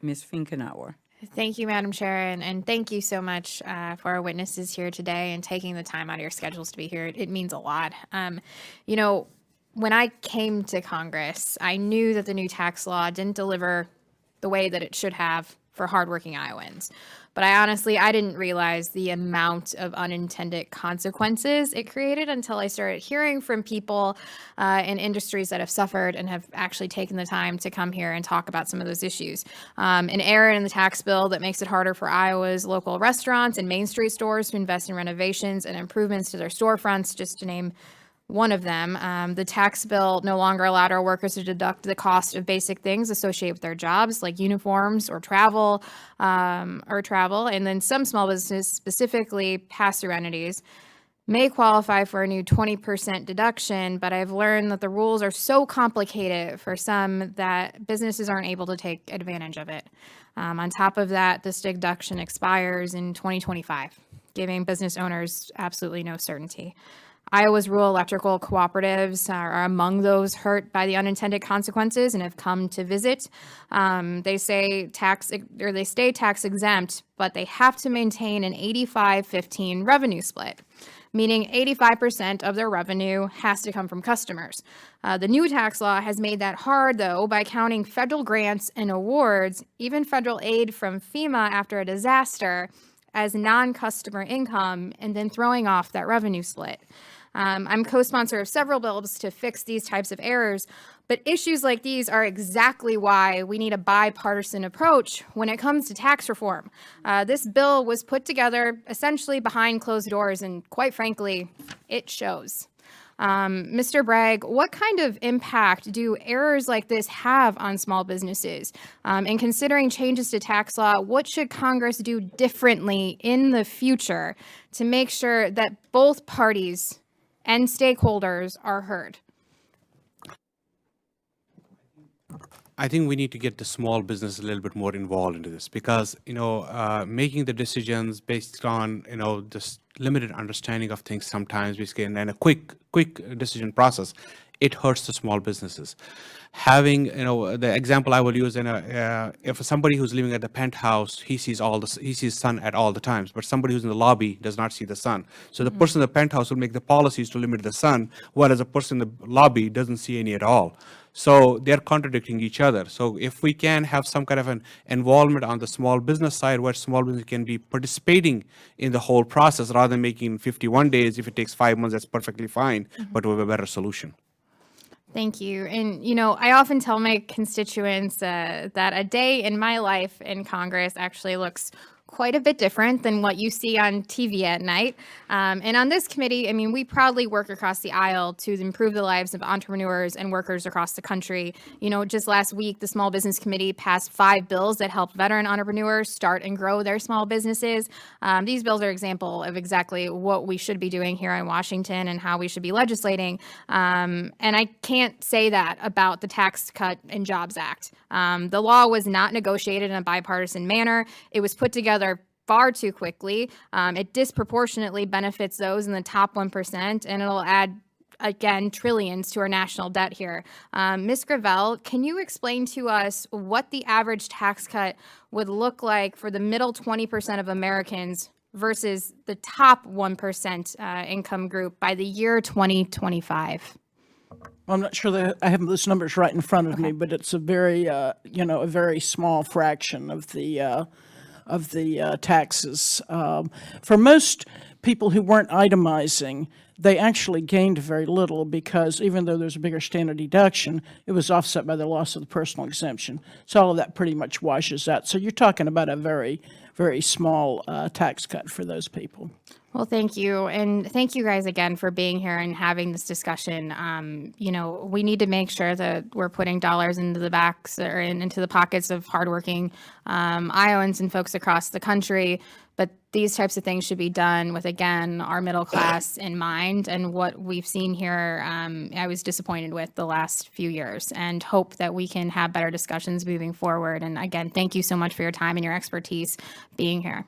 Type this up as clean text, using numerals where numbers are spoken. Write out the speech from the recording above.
Ms. Finkenauer. Thank you, Madam Chair, and thank you so much for our witnesses here today and taking the time out of your schedules to be here. It means a lot. You know, when I came to Congress, I knew that the new tax law didn't deliver the way that it should have for hardworking Iowans. But I didn't realize the amount of unintended consequences it created until I started hearing from people in industries that have suffered and have actually taken the time to come here and talk about some of those issues. An error in the tax bill that makes it harder for Iowa's local restaurants and Main Street stores to invest in renovations and improvements to their storefronts, just to name one of them. The tax bill no longer allowed our workers to deduct the cost of basic things associated with their jobs, like uniforms or travel. And then some small businesses, specifically pass-through entities, may qualify for a new 20% deduction, but I've learned that the rules are so complicated for some that businesses aren't able to take advantage of it. On top of that, this deduction expires in 2025, giving business owners absolutely no certainty. Iowa's rural electrical cooperatives are among those hurt by the unintended consequences and have come to visit. They stay tax exempt, but they have to maintain an 85-15 revenue split, meaning 85% of their revenue has to come from customers. The new tax law has made that hard, though, by counting federal grants and awards, even federal aid from FEMA after a disaster, as non-customer income, and then throwing off that revenue split. I'm co-sponsor of several bills to fix these types of errors, but issues like these are exactly why we need a bipartisan approach when it comes to tax reform. This bill was put together essentially behind closed doors, and quite frankly, it shows. Mr. Bragg, what kind of impact do errors like this have on small businesses? And considering changes to tax law, what should Congress do differently in the future to make sure that both parties and stakeholders are heard? I think we need to get the small business a little bit more involved into this because, making the decisions based on, this limited understanding of things sometimes, basically, and then a quick decision process, it hurts the small businesses. Having, the example I will use if somebody who's living at the penthouse, he sees sun at all the times, but somebody who's in the lobby does not see the sun. So the person in the penthouse will make the policies to limit the sun, whereas a person in the lobby doesn't see any at all. So they're contradicting each other. So if we can have some kind of an involvement on the small business side where small business can be participating in the whole process rather than making 51 days, if it takes 5 months, that's perfectly fine, but we have a better solution. Thank you. And, I often tell my constituents that a day in my life in Congress actually looks quite a bit different than what you see on TV at night. And on this committee, we proudly work across the aisle to improve the lives of entrepreneurs and workers across the country. Just last week, the Small Business Committee passed 5 bills that help veteran entrepreneurs start and grow their small businesses. These bills are an example of exactly what we should be doing here in Washington and how we should be legislating. And I can't say that about the Tax Cut and Jobs Act. The law was not negotiated in a bipartisan manner. It was put together far too quickly. It disproportionately benefits those in the top 1%, and it'll add, again, trillions to our national debt here. Ms. Gravel, can you explain to us what the average tax cut would look like for the middle 20% of Americans versus the top 1% income group by the year 2025? I'm not sure that I have those numbers right in front of me, but it's a very, a very small fraction of the taxes. For most people who weren't itemizing, they actually gained very little because even though there's a bigger standard deduction, it was offset by the loss of the personal exemption. So all of that pretty much washes out. So you're talking about a very, very small tax cut for those people. Well, thank you. And thank you guys again for being here and having this discussion. We need to make sure that we're putting dollars into the backs or into the pockets of hardworking Iowans and folks across the country. But these types of things should be done with, again, our middle class in mind. And what we've seen here, I was disappointed with the last few years and hope that we can have better discussions moving forward. And again, thank you so much for your time and your expertise being here.